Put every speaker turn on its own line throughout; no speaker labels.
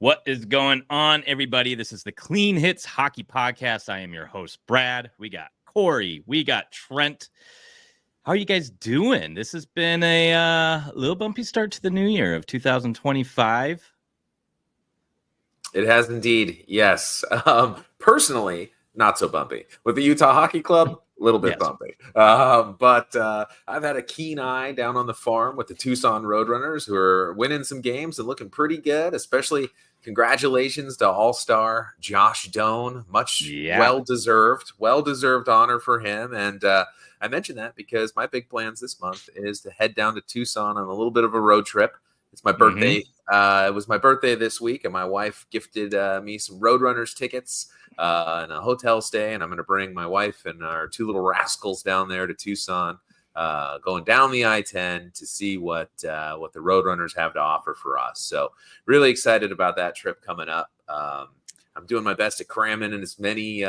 What is going on, everybody? This is the Clean Hits Hockey Podcast. I am your host, Brad. We got Corey. We got Trent. How are you guys doing? This has been a little bumpy start to the new year of 2025.
It has indeed, yes. Personally, not so bumpy. With the Utah Hockey Club, a little bit bumpy. But I've had a keen eye down on the farm with the Tucson Roadrunners, who are winning some games and looking pretty good, especially congratulations to All-Star Josh Doan. Well-deserved honor for him. And I mentioned that because my big plans this month is to head down to Tucson on a little bit of a road trip. It's my birthday. It was my birthday this week, and my wife gifted me some Roadrunners tickets and a hotel stay. And I'm going to bring my wife and our two little rascals down there to Tucson, going down the I-10 to see what the Roadrunners have to offer for us. So really excited about that trip coming up. I'm doing my best to cram in as many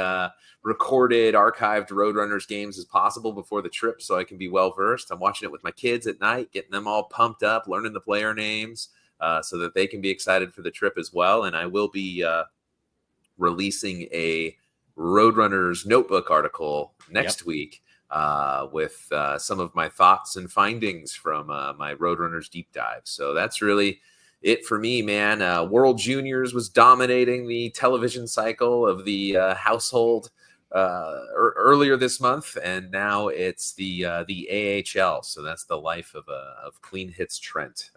recorded, archived Roadrunners games as possible before the trip so I can be well-versed. I'm watching it with my kids at night, getting them all pumped up, learning the player names so that they can be excited for the trip as well. And I will be releasing a Roadrunners notebook article next week with some of my thoughts and findings from my Roadrunners deep dive. So that's really it for me, man. World Juniors was dominating the television cycle of the household earlier this month, and now it's the AHL. So that's the life of Clean Hits Trent.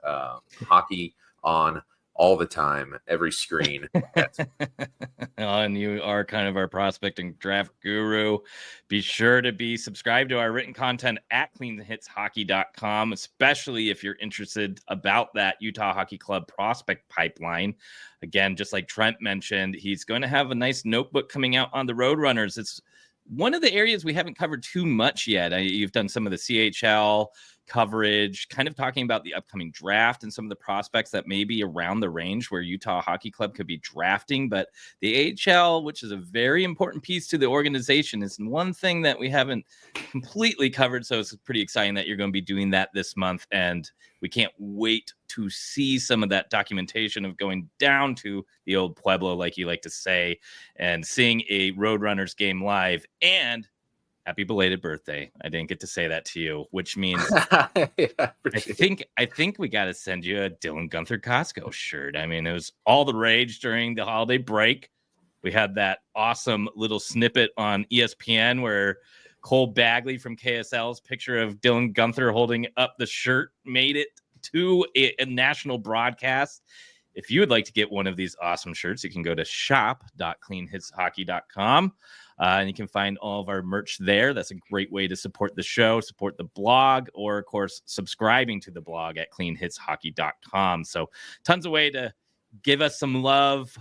Hockey on all the time, every screen.
And you are kind of our prospecting draft guru. Be sure to be subscribed to our written content at cleanhitshockey.com, especially if you're interested about that Utah Hockey Club prospect pipeline. Again, just like Trent mentioned, he's going to have a nice notebook coming out on the Roadrunners. It's one of the areas we haven't covered too much yet. You've done some of the CHL coverage, kind of talking about the upcoming draft and some of the prospects that may be around the range where Utah Hockey Club could be drafting. But the AHL, which is a very important piece to the organization, is one thing that we haven't completely covered. So it's pretty exciting that you're going to be doing that this month. And we can't wait to see some of that documentation of going down to the old Pueblo, like you like to say, and seeing a Roadrunners game live. And happy belated birthday. I didn't get to say that to you, which means I think we got to send you a Dylan Gunther Costco shirt. I mean, it was all the rage during the holiday break. We had that awesome little snippet on ESPN where Cole Bagley from KSL's picture of Dylan Gunther holding up the shirt made it to a national broadcast. If you would like to get one of these awesome shirts, you can go to shop.cleanhitshockey.com. And you can find all of our merch there. That's a great way to support the show, support the blog, or, of course, subscribing to the blog at cleanhitshockey.com. So tons of way to give us some love.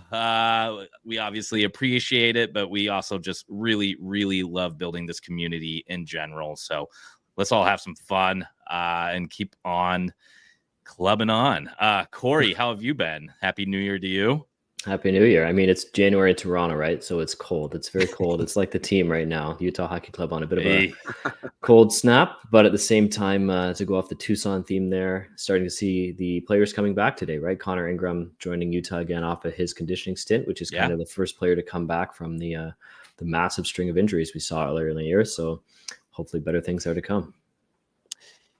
We obviously appreciate it, but we also just really, really love building this community in general. So let's all have some fun and keep on clubbing on. Corey, how have you been? Happy New Year to you.
Happy New Year. I mean, it's January in Toronto, right? So it's cold. It's very cold. It's like the team right now, Utah Hockey Club, on a bit of a cold snap. But at the same time, to go off the Tucson theme there, starting to see the players coming back today, right? Connor Ingram joining Utah again off of his conditioning stint, which is kind of the first player to come back from the massive string of injuries we saw earlier in the year. So hopefully better things are to come.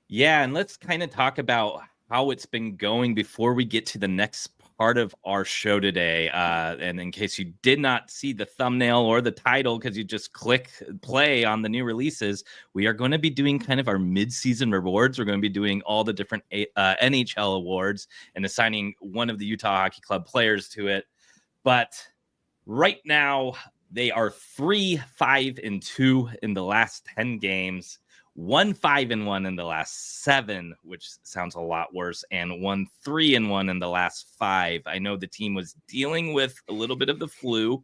Yeah, and let's kind of talk about how it's been going before we get to the next part of our show today. And in case you did not see the thumbnail or the title, because you just click play on the new releases, we are going to be doing kind of our mid-season rewards. We're going to be doing all the different NHL awards and assigning one of the Utah Hockey Club players to it. But right now, they are 3-5-2 in the last 10 games. 1-5-1 in the last 7, which sounds a lot worse, and 1-3-1 in the last 5. I know the team was dealing with a little bit of the flu.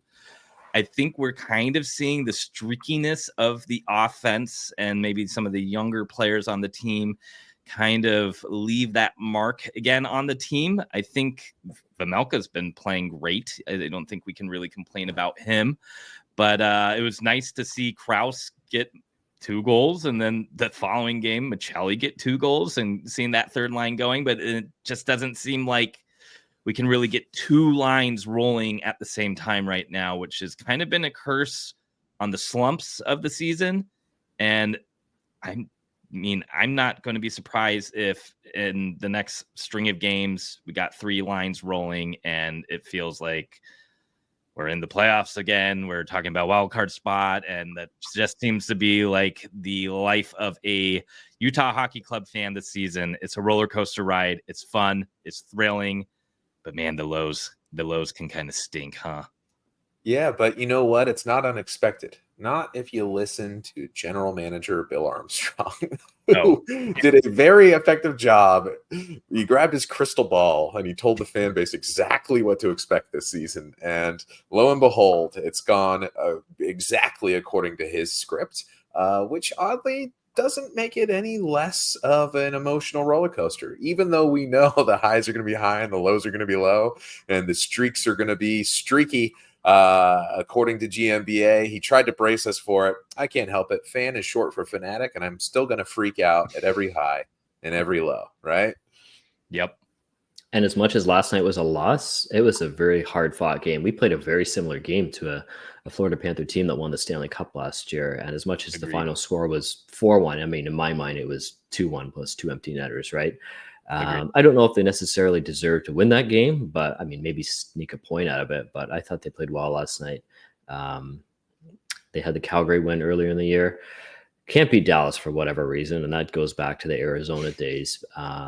I think we're kind of seeing the streakiness of the offense and maybe some of the younger players on the team kind of leave that mark again on the team. I think Vejmelka's been playing great. I don't think we can really complain about him, but it was nice to see Krause get 2 goals, and then the following game, Machelli get 2 goals, and seeing that third line going. But it just doesn't seem like we can really get two lines rolling at the same time right now, which has kind of been a curse on the slumps of the season. And I'm not going to be surprised if in the next string of games we got three lines rolling and it feels like we're in the playoffs again. We're talking about wild card spot, and that just seems to be like the life of a Utah Hockey Club fan this season. It's a roller coaster ride. It's fun. It's thrilling, but man, the lows can kind of stink, huh?
Yeah, but you know what? It's not unexpected. Not if you listen to General Manager Bill Armstrong, who did a very effective job. He grabbed his crystal ball and he told the fan base exactly what to expect this season. And lo and behold, it's gone exactly according to his script, which oddly doesn't make it any less of an emotional roller coaster, even though we know the highs are going to be high and the lows are going to be low and the streaks are going to be streaky. According to GMBA, he tried to brace us for it. I can't help it. Fan is short for fanatic, and I'm still going to freak out at every high and every low, right?
Yep.
And as much as last night was a loss, it was a very hard-fought game. We played a very similar game to a Florida Panther team that won the Stanley Cup last year. And as much as the final score was 4-1, I mean, in my mind, it was 2-1 plus two empty netters, right? I don't know if they necessarily deserve to win that game, but I mean, maybe sneak a point out of it. But I thought they played well last night. They had the Calgary win earlier in the year. Can't beat Dallas for whatever reason, and that goes back to the Arizona days.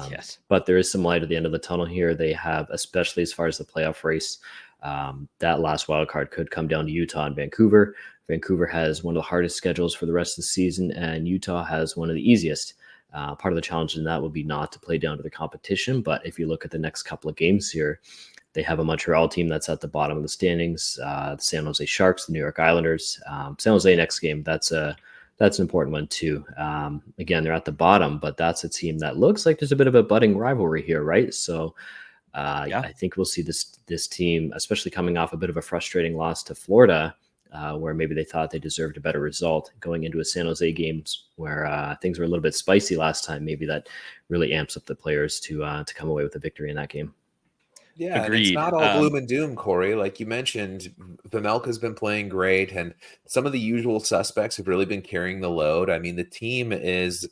Yes.
But there is some light at the end of the tunnel here. They have, especially as far as the playoff race, that last wild card could come down to Utah and Vancouver. Vancouver has one of the hardest schedules for the rest of the season, and Utah has one of the easiest. Part of the challenge in that would be not to play down to the competition. But if you look at the next couple of games here, they have a Montreal team that's at the bottom of the standings, the San Jose Sharks, the New York Islanders. San Jose next game, that's an important one too. Again, they're at the bottom, but that's a team that looks like there's a bit of a budding rivalry here, right? So I think we'll see this team, especially coming off a bit of a frustrating loss to Florida, where maybe they thought they deserved a better result going into a San Jose games where things were a little bit spicy last time. Maybe that really amps up the players to come away with a victory in that game.
Yeah,
Agreed.
And it's not all gloom and doom, Corey. Like you mentioned, Vejmelka's been playing great, and some of the usual suspects have really been carrying the load. I mean, the team is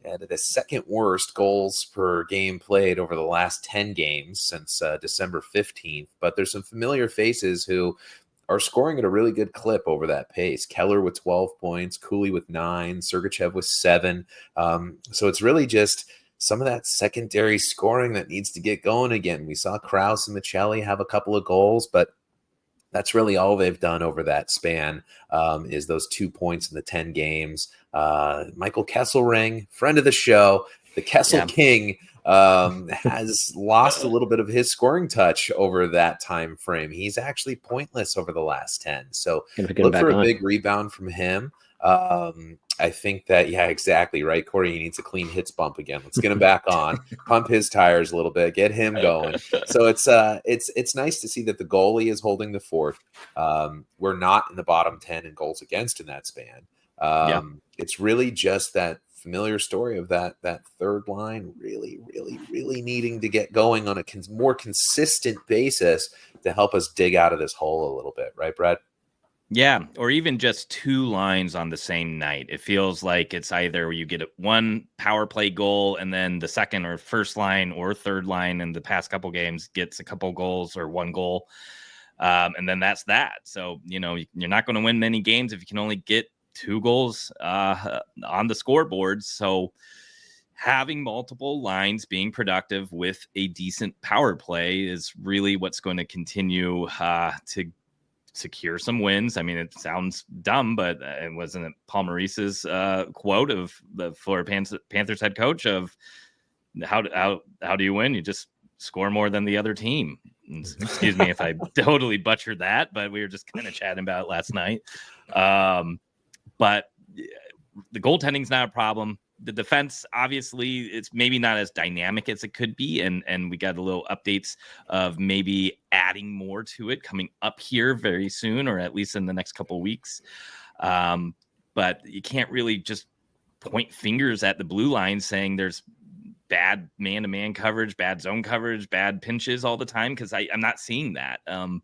at the second worst goals per game played over the last 10 games since December 15th, but there's some familiar faces who are scoring at a really good clip over that pace. Keller with 12 points, Cooley with 9, Sergachev with 7. So it's really just some of that secondary scoring that needs to get going again. We saw Krause and Michelli have a couple of goals, but that's really all they've done over that span is those 2 points in the 10 games. Michael Kesselring, friend of the show, the Kessel King, has lost a little bit of his scoring touch over that time frame. He's actually pointless over the last 10. So look for a big rebound from him. I think that, yeah, exactly right, Corey. He needs a clean hits bump again. Let's get him back on, pump his tires a little bit, get him going. So it's nice to see that the goalie is holding the fort. We're not in the bottom 10 in goals against in that span. It's really just that familiar story of that third line really needing to get going on a more consistent basis to help us dig out of this hole a little bit, right, Brad?
Yeah, or even just two lines on the same night. It feels like it's either you get one power play goal and then the second or first line or third line in the past couple games gets a couple goals or one goal. And then that's that. So, you're not going to win many games if you can only get 2 goals on the scoreboard. So having multiple lines being productive with a decent power play is really what's going to continue to secure some wins. I mean, it sounds dumb, but it wasn't Paul Maurice's quote of the Florida Panthers head coach of how do you win? You just score more than the other team. Excuse me if I totally butchered that, but we were just kind of chatting about it last night. But the goaltending's not a problem. The defense, obviously, it's maybe not as dynamic as it could be. And we got a little updates of maybe adding more to it coming up here very soon, or at least in the next couple of weeks. But you can't really just point fingers at the blue line saying there's bad man-to-man coverage, bad zone coverage, bad pinches all the time, because I'm not seeing that. I'm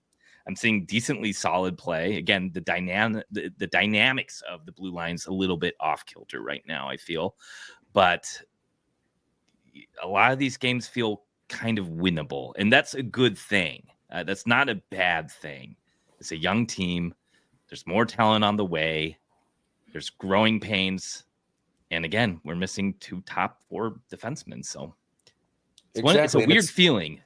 seeing decently solid play. Again, the dynamics of the blue line's a little bit off kilter right now, I feel. But a lot of these games feel kind of winnable, and that's a good thing. That's not a bad thing. It's a young team. There's more talent on the way. There's growing pains. And again, we're missing 2 top 4 defensemen. So it's a weird feeling.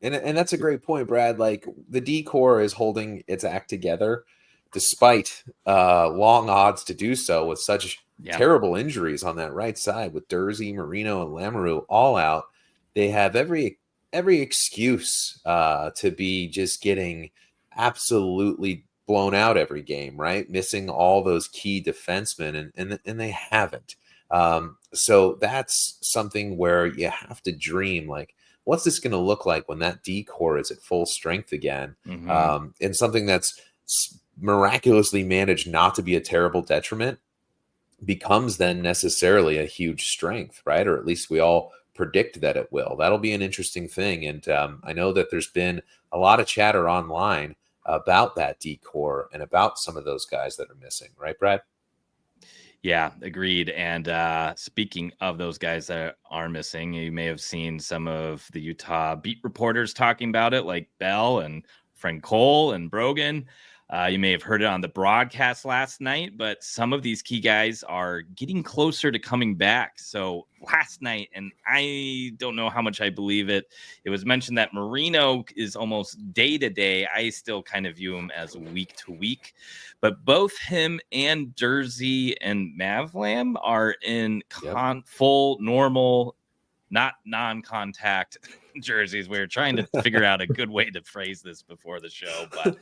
And that's a great point, Brad. Like, the D core is holding its act together despite long odds to do so, with such terrible injuries on that right side with Durzi, Marino, and Lamoureux all out. They have every excuse to be just getting absolutely blown out every game, right? Missing all those key defensemen, and they haven't. So that's something where you have to dream, like, what's this going to look like when that D core is at full strength again?
Mm-hmm.
And something that's miraculously managed not to be a terrible detriment becomes then necessarily a huge strength, right? Or at least we all predict that it will. That'll be an interesting thing. And I know that there's been a lot of chatter online about that D core and about some of those guys that are missing, right, Brad?
Yeah, agreed. And speaking of those guys that are missing, you may have seen some of the Utah beat reporters talking about it, like Bell and friend Cole and Brogan. You may have heard it on the broadcast last night, but some of these key guys are getting closer to coming back. So last night, and I don't know how much I believe it, it was mentioned that Marino is almost day to day. I still kind of view him as week to week, but both him and Durzi and Mavlam are in full normal, not non-contact jerseys. We were trying to figure out a good way to phrase this before the show, but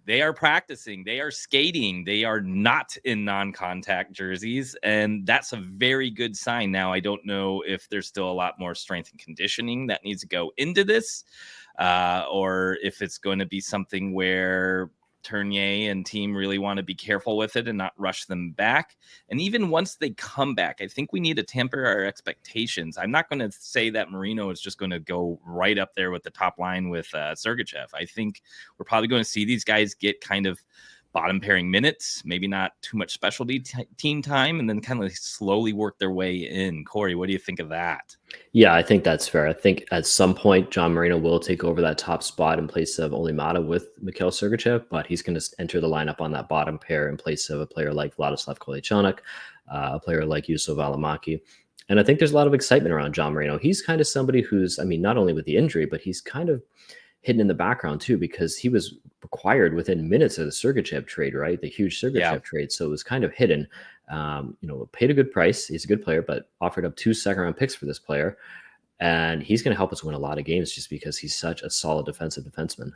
they are practicing, they are skating, they are not in non-contact jerseys, and that's a very good sign. Now, I don't know if there's still a lot more strength and conditioning that needs to go into this, or if it's going to be something where Tournier and team really want to be careful with it and not rush them back. And even once they come back, I think we need to temper our expectations. I'm not going to say that Marino is just going to go right up there with the top line with Sergachev. I think we're probably going to see these guys get kind of bottom pairing minutes, maybe not too much specialty team time, and then kind of slowly work their way in. Corey, what do you think of that?
Yeah, I think that's fair. I think at some point, John Marino will take over that top spot in place of Olli Maatta with Mikhail Sergachev, but he's going to enter the lineup on that bottom pair in place of a player like Vladislav Kolyachonok, a player like Juuso Valimaki. And I think there's a lot of excitement around John Marino. He's kind of somebody who's, I mean, not only with the injury, but he's kind of hidden in the background too, because he was acquired within minutes of the Sergachev trade, right? The huge Sergachev trade. So it was kind of hidden. Paid a good price. He's a good player, but offered up 2 second-round picks for this player. And he's going to help us win a lot of games just because he's such a solid defensive defenseman.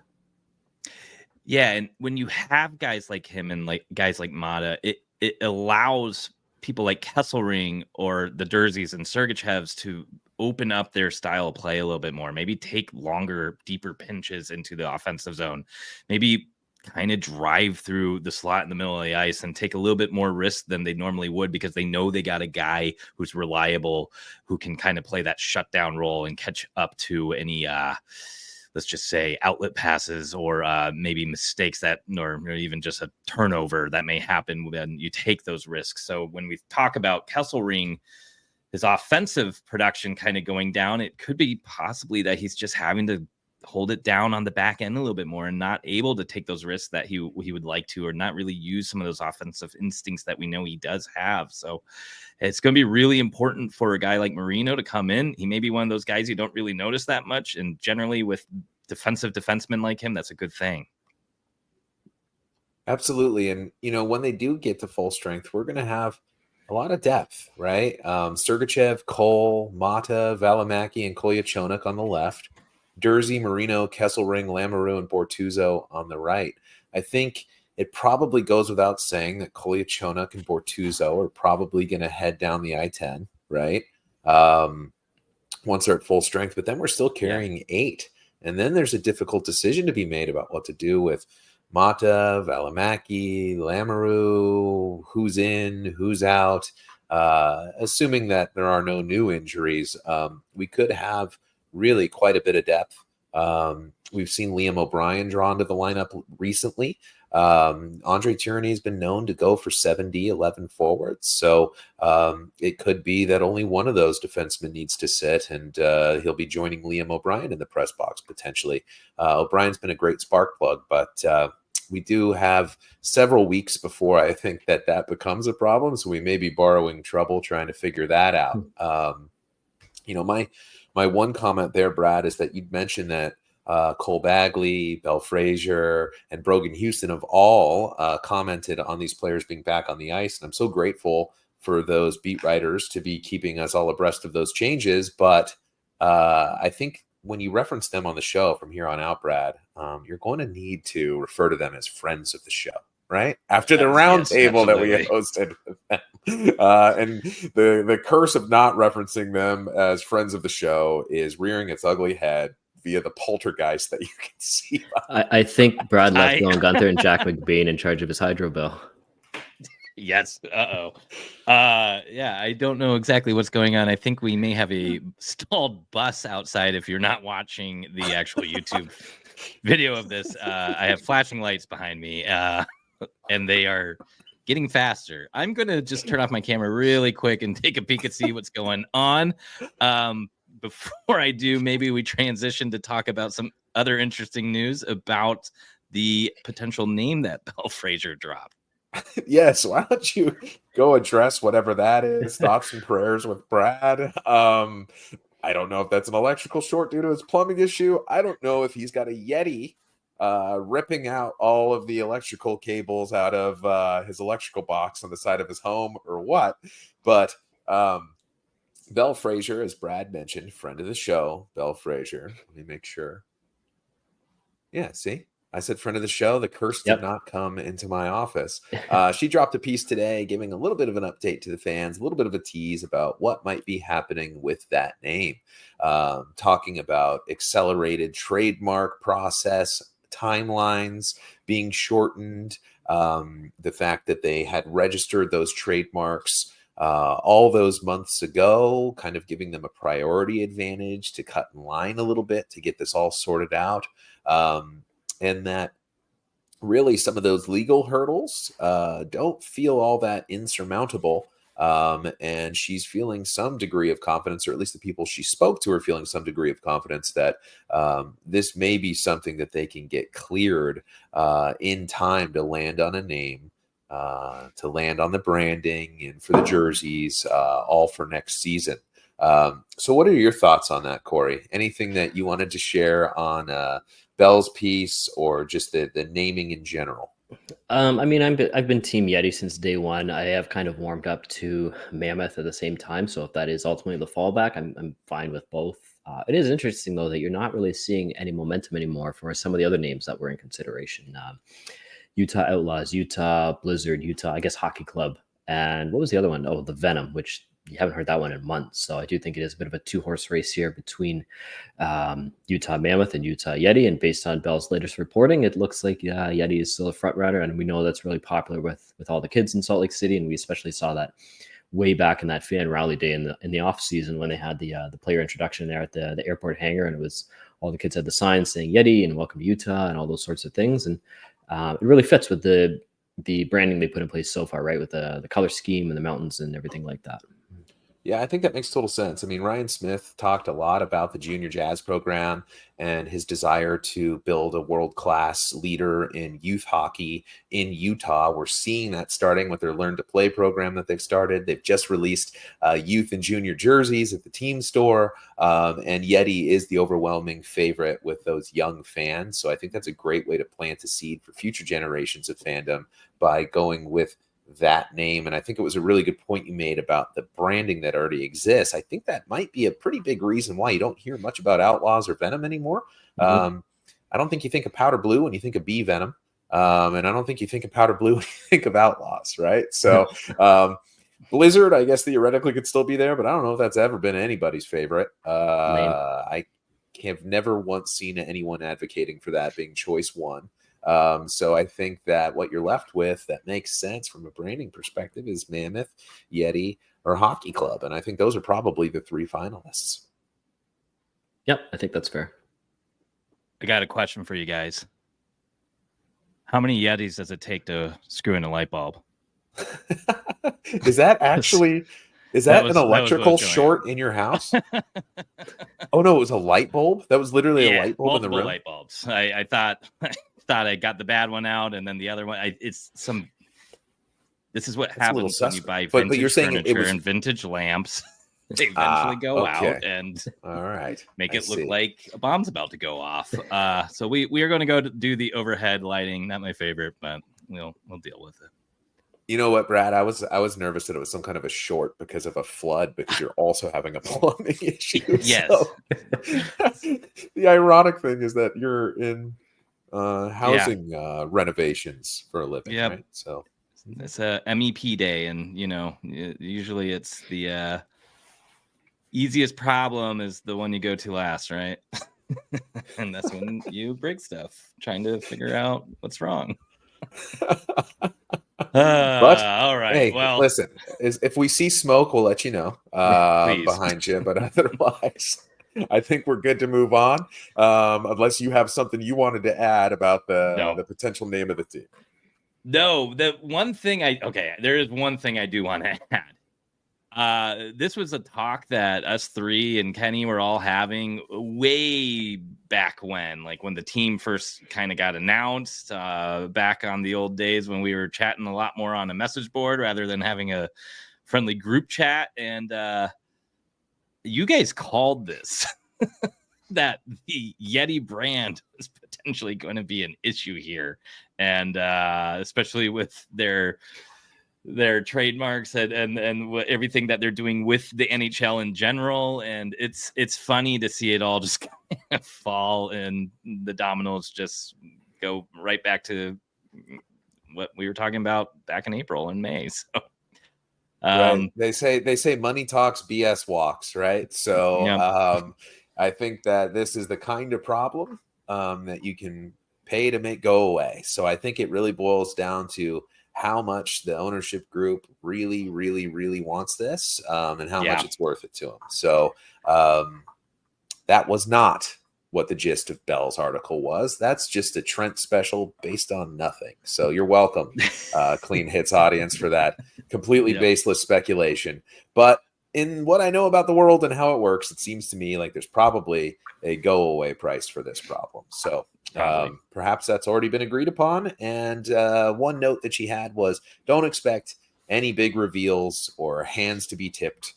Yeah, and when you have guys like him and like guys like Maatta, it allows people like Kesselring or the Durzis and Sergachevs to open up their style of play a little bit more, maybe take longer, deeper pinches into the offensive zone, maybe kind of drive through the slot in the middle of the ice and take a little bit more risk than they normally would, because they know they got a guy who's reliable, who can kind of play that shutdown role and catch up to any, let's just say, outlet passes or maybe mistakes that, or even just a turnover that may happen when you take those risks. So when we talk about Kesselring, his offensive production kind of going down, it could be possibly that he's just having to hold it down on the back end a little bit more and not able to take those risks that he would like to, or not really use some of those offensive instincts that we know he does have. So it's going to be really important for a guy like Marino to come in. He may be one of those guys you don't really notice that much. And generally with defensive defensemen like him, that's a good thing.
Absolutely. And, when they do get to full strength, we're going to have a lot of depth, right? Sergachev, Cole, Maatta, Valimaki, and Kolyachonok on the left. Durzi, Marino, Kesselring, Lamoureux, and Bortuzzo on the right. I think it probably goes without saying that Kolyachonok and Bortuzzo are probably going to head down the I-10, right? Once they're at full strength. But then we're still carrying 8. And then there's a difficult decision to be made about what to do with Maatta, Valimaki, Lamoureux, who's in, who's out. assuming that there are no new injuries, we could have really quite a bit of depth. We've seen Liam O'Brien drawn to the lineup recently. Andre Tierney has been known to go for 7D, 11 forwards. So it could be that only one of those defensemen needs to sit, and he'll be joining Liam O'Brien in the press box potentially. O'Brien's been a great spark plug, but we do have several weeks before I think that becomes a problem. So we may be borrowing trouble trying to figure that out. My one comment there, Brad, is that you'd mentioned that Cole Bagley, Bell Frazier, and Brogan Houston have all commented on these players being back on the ice. And I'm so grateful for those beat writers to be keeping us all abreast of those changes. But I think when you reference them on the show from here on out, Brad, you're going to need to refer to them as friends of the show, right? After the roundtable that we hosted with them. And the curse of not referencing them as friends of the show is rearing its ugly head via the poltergeist that you can see.
I think Brad left Dylan Gunther and Jack McBain in charge of his hydro bill.
Yes. Yeah, I don't know exactly what's going on. I think we may have a stalled bus outside if you're not watching the actual YouTube video of this. I have flashing lights behind me, and they are getting faster. I'm going to just turn off my camera really quick and take a peek and see what's going on. Before I do, maybe we transition to talk about some other interesting news about the potential name that Bell Frazier dropped.
Yes, why don't you go address whatever that is? Thoughts and prayers with Brad. I don't know if that's an electrical short due to his plumbing issue. I don't know if he's got a Yeti ripping out all of the electrical cables out of his electrical box on the side of his home or what. But Bell Frazier, as Brad mentioned, friend of the show, Bell Frazier. Let me make sure. Yeah, see? I said friend of the show. The curse did not come into my office. She dropped a piece today giving a little bit of an update to the fans, a little bit of a tease about what might be happening with that name. Talking about accelerated trademark process, timelines being shortened, the fact that they had registered those trademarks all those months ago, kind of giving them a priority advantage to cut in line a little bit to get this all sorted out. And that really some of those legal hurdles don't feel all that insurmountable. And she's feeling some degree of confidence, or at least the people she spoke to are feeling some degree of confidence that this may be something that they can get cleared in time to land on a name, to land on the branding and for the jerseys, all for next season. So what are your thoughts on that, Corey? Anything that you wanted to share on Bell's piece or just the naming in general?
I mean, I've been Team Yeti since day one. I have kind of warmed up to Mammoth at the same time. So if that is ultimately the fallback, I'm fine with both. It is interesting, though, that you're not really seeing any momentum anymore for some of the other names that were in consideration. Utah Outlaws, Utah Blizzard, Utah, I guess, Hockey Club. And what was the other one? Oh, the Venom, which you haven't heard that one in months. So I do think it is a bit of a two-horse race here between Utah Mammoth and Utah Yeti. And based on Bell's latest reporting, it looks like Yeti is still a front runner. And we know that's really popular with all the kids in Salt Lake City. And we especially saw that way back in that fan rally day in the off season when they had the player introduction there at the airport hangar. And it was all the kids had the signs saying Yeti and welcome to Utah and all those sorts of things. And it really fits with the branding they put in place so far, right? With the color scheme and the mountains and everything like that.
Yeah, I think that makes total sense. I mean, Ryan Smith talked a lot about the Junior Jazz program and his desire to build a world-class leader in youth hockey in Utah. We're seeing that starting with their Learn to Play program that they've started. They've just released youth and junior jerseys at the team store, and Yeti is the overwhelming favorite with those young fans. So I think that's a great way to plant a seed for future generations of fandom by going with that name. And I think it was a really good point you made about the branding that already exists. I think that might be a pretty big reason why you don't hear much about Outlaws or Venom anymore. I don't think you think of Powder Blue when you think of Bee Venom. And I don't think you think of Powder Blue when you think of Outlaws, right? So Blizzard, I guess theoretically could still be there, but I don't know if that's ever been anybody's favorite. I have never once seen anyone advocating for that being choice one. So I think that what you're left with that makes sense from a branding perspective is Mammoth, Yeti, or Hockey Club. And I think those are probably the 3 finalists.
Yep, I think that's fair.
I got a question for you guys. How many Yetis does it take to screw in a light bulb?
Is that actually an electrical
going
short in your house? Oh no, it was a light bulb. That was literally a light bulb in the room.
Light bulbs. I thought I got the bad one out, and then the other one. This is what happens when you buy vintage
but you're saying
furniture and vintage lamps. They eventually go out and
all right,
make it look like a bomb's about to go off. So we are going to go do the overhead lighting. Not my favorite, but we'll deal with it.
You know what, Brad? I was nervous that it was some kind of a short because of a flood, because you're also having a plumbing issue.
Yes.
So, the ironic thing is that you're in housing renovations for a living, right? So
it's a MEP day, and usually it's the easiest problem is the one you go to last, right? And that's when you break stuff trying to figure out what's wrong.
But
all right.
Hey,
well,
listen, if we see smoke, we'll let you know behind you. But otherwise, I think we're good to move on. Unless you have something you wanted to add about the potential name of the team.
No, there is one thing I do want to add. This was a talk that us three and Kenny were all having way back when the team first kind of got announced, back on the old days when we were chatting a lot more on a message board rather than having a friendly group chat. And you guys called this that the Yeti brand is potentially going to be an issue here. And especially with their trademarks and everything that they're doing with the NHL in general. And it's funny to see it all just kind of fall, and the dominoes just go right back to what we were talking about back in April and May. So
right. They say money talks, BS walks, right? So I think that this is the kind of problem that you can pay to make go away. So I think it really boils down to how much the ownership group really, really, really wants this, and how much it's worth it to them. So that was not what the gist of Bell's article was. That's just a Trent special based on nothing. So you're welcome, Clean Hits audience, for that completely baseless speculation. But in what I know about the world and how it works, it seems to me like there's probably a go away price for this problem. So perhaps that's already been agreed upon. And one note that she had was, don't expect any big reveals or hands to be tipped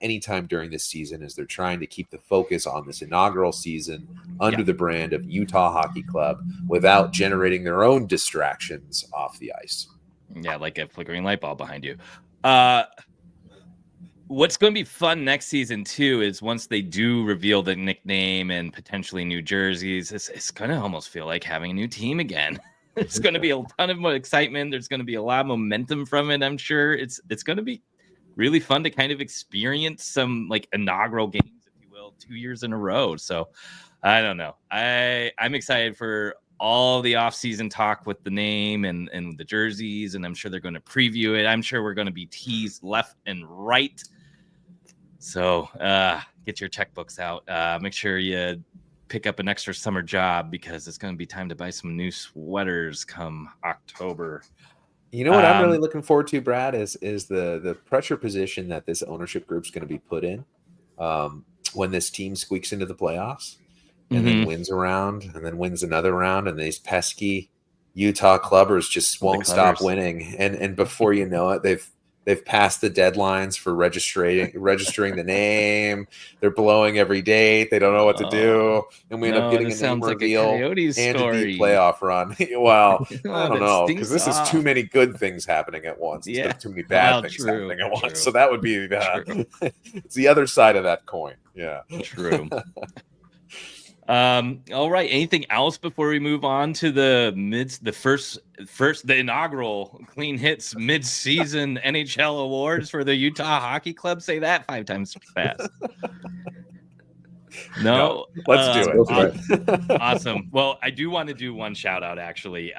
anytime during this season, as they're trying to keep the focus on this inaugural season under the brand of Utah Hockey Club without generating their own distractions off the ice.
Yeah, like a flickering light bulb behind you. What's going to be fun next season, too, is once they do reveal the nickname and potentially new jerseys, it's going to almost feel like having a new team again. There's going to be a ton of excitement. There's going to be a lot of momentum from it, I'm sure. It's going to be really fun to kind of experience some inaugural games, if you will, 2 years in a row. So I don't know. I'm excited for all the off-season talk with the name and the jerseys, and I'm sure they're going to preview it. I'm sure we're going to be teased left and right. So get your checkbooks out. Make sure you pick up an extra summer job, because it's going to be time to buy some new sweaters come October.
You know what I'm really looking forward to, Brad, is the pressure position that this ownership group is going to be put in when this team squeaks into the playoffs and then wins a round and then wins another round, and these pesky Utah clubbers just won't stop winning. And before you know it, they've passed the deadlines for registering the name. They're blowing every date. They don't know what to do, and we end up getting a name reveal and a deep playoff run. Well, I don't know, because this is too many good things happening at once. Instead of too many bad things happening at once. So that would be it's the other side of that coin. Yeah,
true. All right. Anything else before we move on to the inaugural Clean Hits mid-season NHL awards for the Utah Hockey Club? Say that 5 times fast. No,
let's do it.
Awesome. Well, I do want to do one shout out, actually.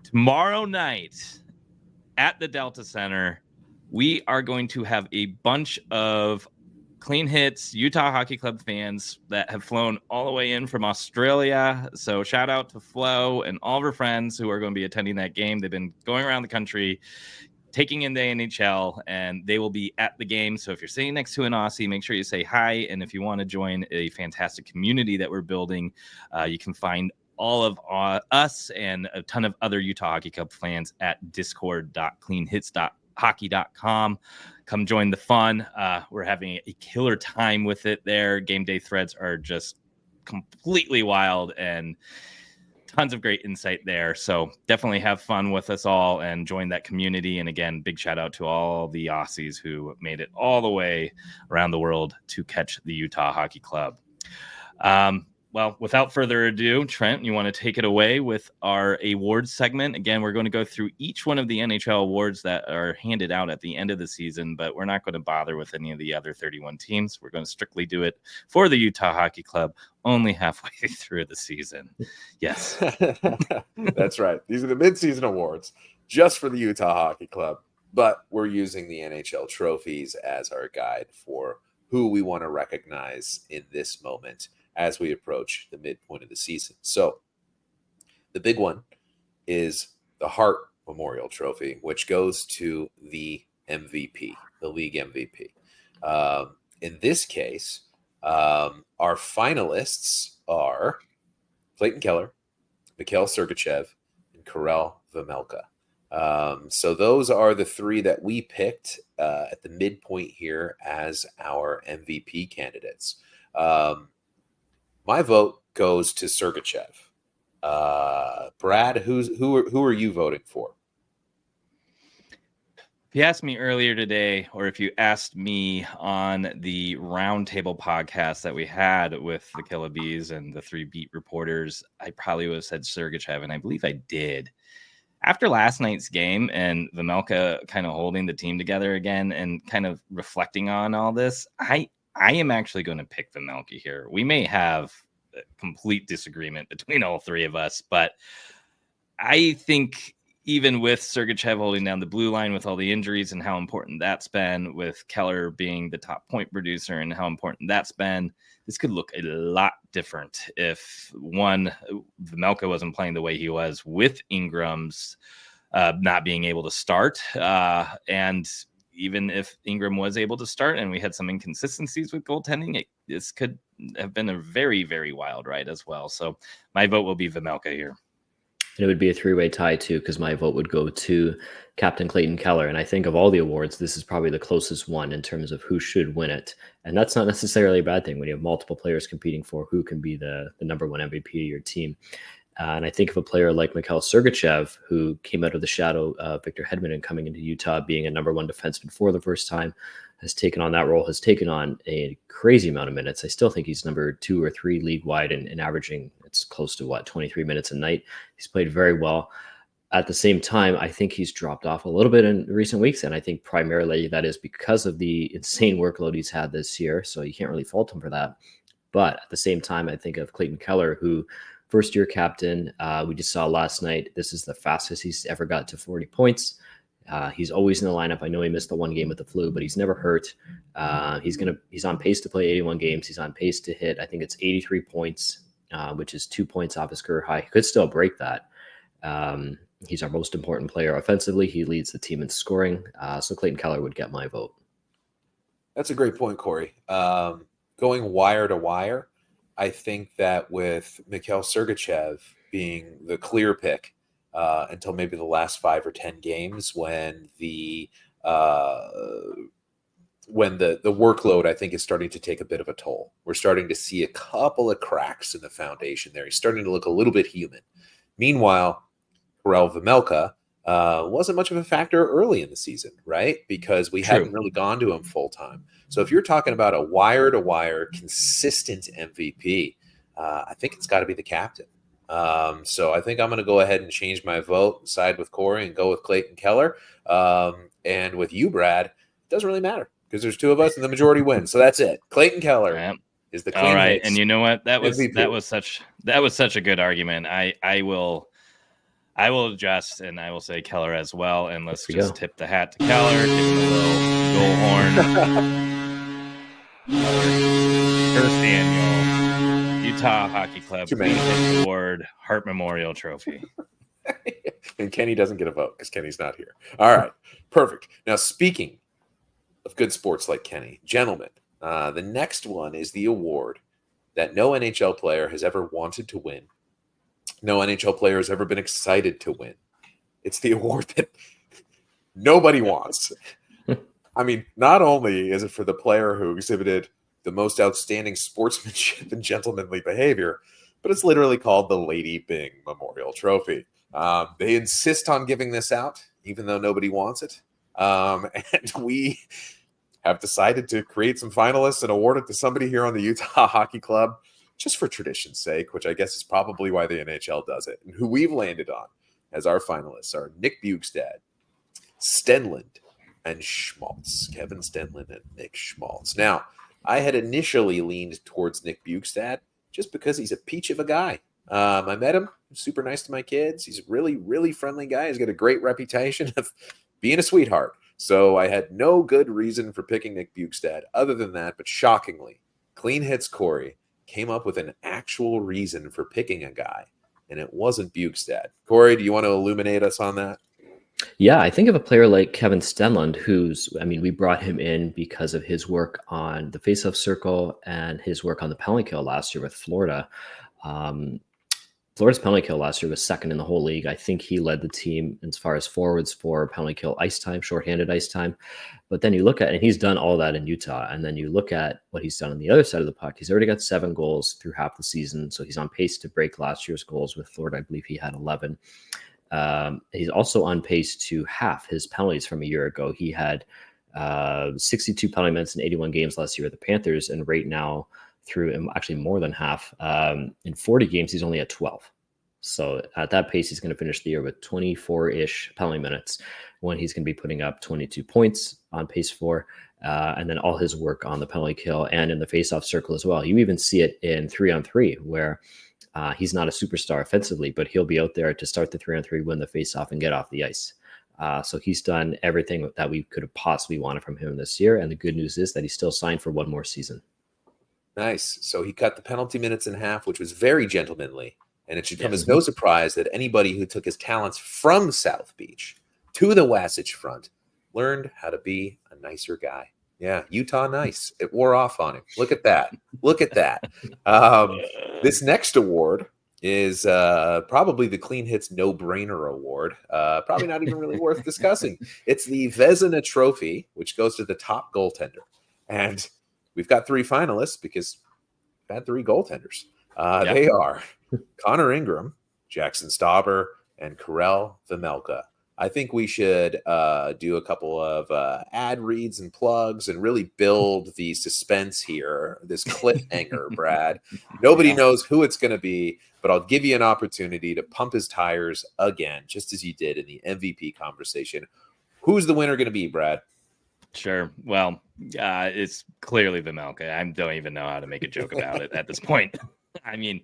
Tomorrow night at the Delta Center, we are going to have a bunch of Clean Hits Utah Hockey Club fans that have flown all the way in from Australia. So shout out to Flo and all of her friends who are going to be attending that game. They've been going around the country taking in the NHL, and they will be at the game. So if you're sitting next to an Aussie, make sure you say hi. And if you want to join a fantastic community that we're building, you can find all of us and a ton of other Utah Hockey Club fans at discord.cleanhits.hockey.com. Come join the fun. We're having a killer time with it there. Game day threads are just completely wild and tons of great insight there. So definitely have fun with us all and join that community. And again, big shout out to all the Aussies who made it all the way around the world to catch the Utah Hockey Club. Well, without further ado, Trent, you want to take it away with our awards segment? Again, we're going to go through each one of the NHL awards that are handed out at the end of the season, but we're not going to bother with any of the other 31 teams. We're going to strictly do it for the Utah Hockey Club only halfway through the season. Yes.
That's right. These are the mid-season awards just for the Utah Hockey Club, but we're using the NHL trophies as our guide for who we want to recognize in this moment as we approach the midpoint of the season. So the big one is the Hart Memorial Trophy, which goes to the MVP, the league MVP. In this case, our finalists are Clayton Keller, Mikhail Sergachev, and Karel Vejmelka. So those are the three that we picked at the midpoint here as our MVP candidates. My vote goes to Sergachev. Brad, who are you voting for?
If you asked me earlier today, or if you asked me on the roundtable podcast that we had with the Killer Bees and the three beat reporters, I probably would have said Sergachev, and I believe I did. After last night's game and Vejmelka kind of holding the team together again and kind of reflecting on all this, I am actually going to pick Vejmelka here. We may have a complete disagreement between all three of us, but I think even with Sergachev holding down the blue line with all the injuries and how important that's been, with Keller being the top point producer and how important that's been, this could look a lot different if Vejmelka wasn't playing the way he was with Ingram's not being able to start. And even if Ingram was able to start and we had some inconsistencies with goaltending, this could have been a very, very wild ride as well. So my vote will be Vejmelka here.
And it would be a three-way tie too, because my vote would go to Captain Clayton Keller. And I think of all the awards, this is probably the closest one in terms of who should win it. And that's not necessarily a bad thing when you have multiple players competing for who can be the number one MVP of your team. And I think of a player like Mikhail Sergachev, who came out of the shadow of Victor Hedman and coming into Utah being a number one defenseman for the first time, has taken on that role, has taken on a crazy amount of minutes. I still think he's number 2 or 3 league wide and averaging, it's close to 23 minutes a night. He's played very well. At the same time, I think he's dropped off a little bit in recent weeks. And I think primarily that is because of the insane workload he's had this year. So you can't really fault him for that. But at the same time, I think of Clayton Keller, who first-year captain, we just saw last night, this is the fastest he's ever got to 40 points. He's always in the lineup. I know he missed the one game with the flu, but he's never hurt. He's on pace to play 81 games. He's on pace to hit, I think it's 83 points, which is 2 points off his career high. He could still break that. He's our most important player offensively. He leads the team in scoring. So Clayton Keller would get my vote.
That's a great point, Corey. Going wire to wire, I think that with Mikhail Sergachev being the clear pick until maybe the last 5 or 10 games, when the workload, I think, is starting to take a bit of a toll. We're starting to see a couple of cracks in the foundation there. He's starting to look a little bit human. Meanwhile, Karel Vejmelka wasn't much of a factor early in the season, right? Because we hadn't really gone to him full time. So if you're talking about a wire-to-wire consistent MVP, I think it's got to be the captain. So I think I'm going to go ahead and change my vote, side with Corey, and go with Clayton Keller. And with you, Brad, it doesn't really matter because there's 2 of us and the majority wins. So that's it. Clayton Keller is the clean
all right.
hits
And you know what? That was
MVP.
such a good argument. I will I will adjust, and I will say Keller as well. And let's
There we
just
go.
tip the hat to Keller, give him a little goal horn. First annual Utah Hockey Club
Too
Clean
many.
Hits Award Hart Memorial Trophy.
And Kenny doesn't get a vote because Kenny's not here. All right, perfect. Now, speaking of good sports like Kenny, gentlemen, the next one is the award that no NHL player has ever wanted to win. No NHL player has ever been excited to win. It's the award that nobody wants. I mean, not only is it for the player who exhibited the most outstanding sportsmanship and gentlemanly behavior, but it's literally called the Lady Byng Memorial Trophy. They insist on giving this out, even though nobody wants it. And we have decided to create some finalists and award it to somebody here on the Utah Hockey Club, just for tradition's sake, which I guess is probably why the NHL does it. And who we've landed on as our finalists are Nick Bjugstad, Stenlund, and Schmaltz. Kevin Stenlund and Nick Schmaltz. Now, I had initially leaned towards Nick Bjugstad just because he's a peach of a guy. I met him. He's super nice to my kids. He's a really, really friendly guy. He's got a great reputation of being a sweetheart. So I had no good reason for picking Nick Bjugstad other than that. But shockingly, Clean Hits Corey came up with an actual reason for picking a guy, and it wasn't Bjugstad. Corey, do you want to illuminate us on that?
Yeah, I think of a player like Kevin Stenlund, we brought him in because of his work on the faceoff circle and his work on the penalty kill last year with Florida. Florida's penalty kill last year was second in the whole league. I think he led the team as far as forwards for penalty kill ice time, shorthanded ice time. But then you look at, and he's done all that in Utah. And then you look at what he's done on the other side of the puck. He's already got 7 goals through half the season. So he's on pace to break last year's goals with Florida. I believe he had 11. He's also on pace to half his penalties from a year ago. He had 62 penalty minutes in 81 games last year with the Panthers. And right now, through actually more than half, in 40 games, he's only at 12. So at that pace, he's going to finish the year with 24-ish penalty minutes when he's going to be putting up 22 points on pace for, and then all his work on the penalty kill and in the faceoff circle as well. You even see it in 3-on-3 where he's not a superstar offensively, but he'll be out there to start the 3-on-3, win the faceoff, and get off the ice. So he's done everything that we could have possibly wanted from him this year. And the good news is that he's still signed for one more season.
Nice. So he cut the penalty minutes in half, which was very gentlemanly. And it should come as no surprise that anybody who took his talents from South Beach to the Wasatch Front learned how to be a nicer guy. Yeah, Utah nice. It wore off on him. Look at that. Look at that. This next award is probably the Clean Hits No-Brainer Award. Probably not even really worth discussing. It's the Vezina Trophy, which goes to the top goaltender. And we've got 3 finalists because we've had 3 goaltenders. They are Connor Ingram, Jackson Stauber, and Karel Vejmelka. I think we should do a couple of ad reads and plugs and really build the suspense here, this cliffhanger, Brad. Nobody knows who it's going to be, but I'll give you an opportunity to pump his tires again, just as you did in the MVP conversation. Who's the winner going to be, Brad?
Sure. Well, it's clearly Vejmelka. I don't even know how to make a joke about it at this point. I mean,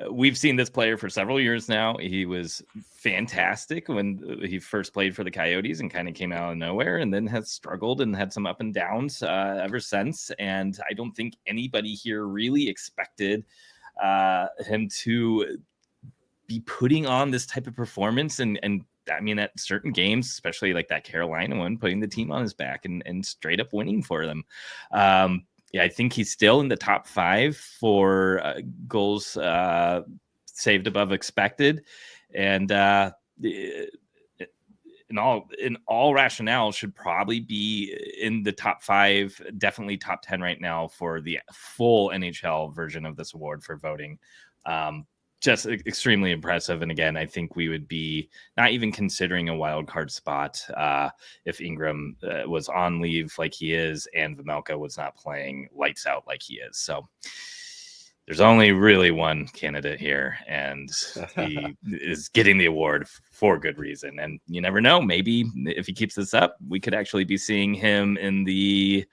we've seen this player for several years now. He was fantastic when he first played for the Coyotes and kind of came out of nowhere, and then has struggled and had some up and downs ever since. And I don't think anybody here really expected him to be putting on this type of performance. And I mean, at certain games, especially like that Carolina one, putting the team on his back and straight up winning for them. Yeah, I think he's still in the top 5 for goals saved above expected, and in all rationale should probably be in the top 5, definitely top 10 right now for the full NHL version of this award for voting. Just extremely impressive. And again, I think we would be not even considering a wild card spot if Ingram was on leave like he is and Vejmelka was not playing lights out like he is. So there's only really one candidate here, and he is getting the award for good reason. And you never know, maybe if he keeps this up, we could actually be seeing him in the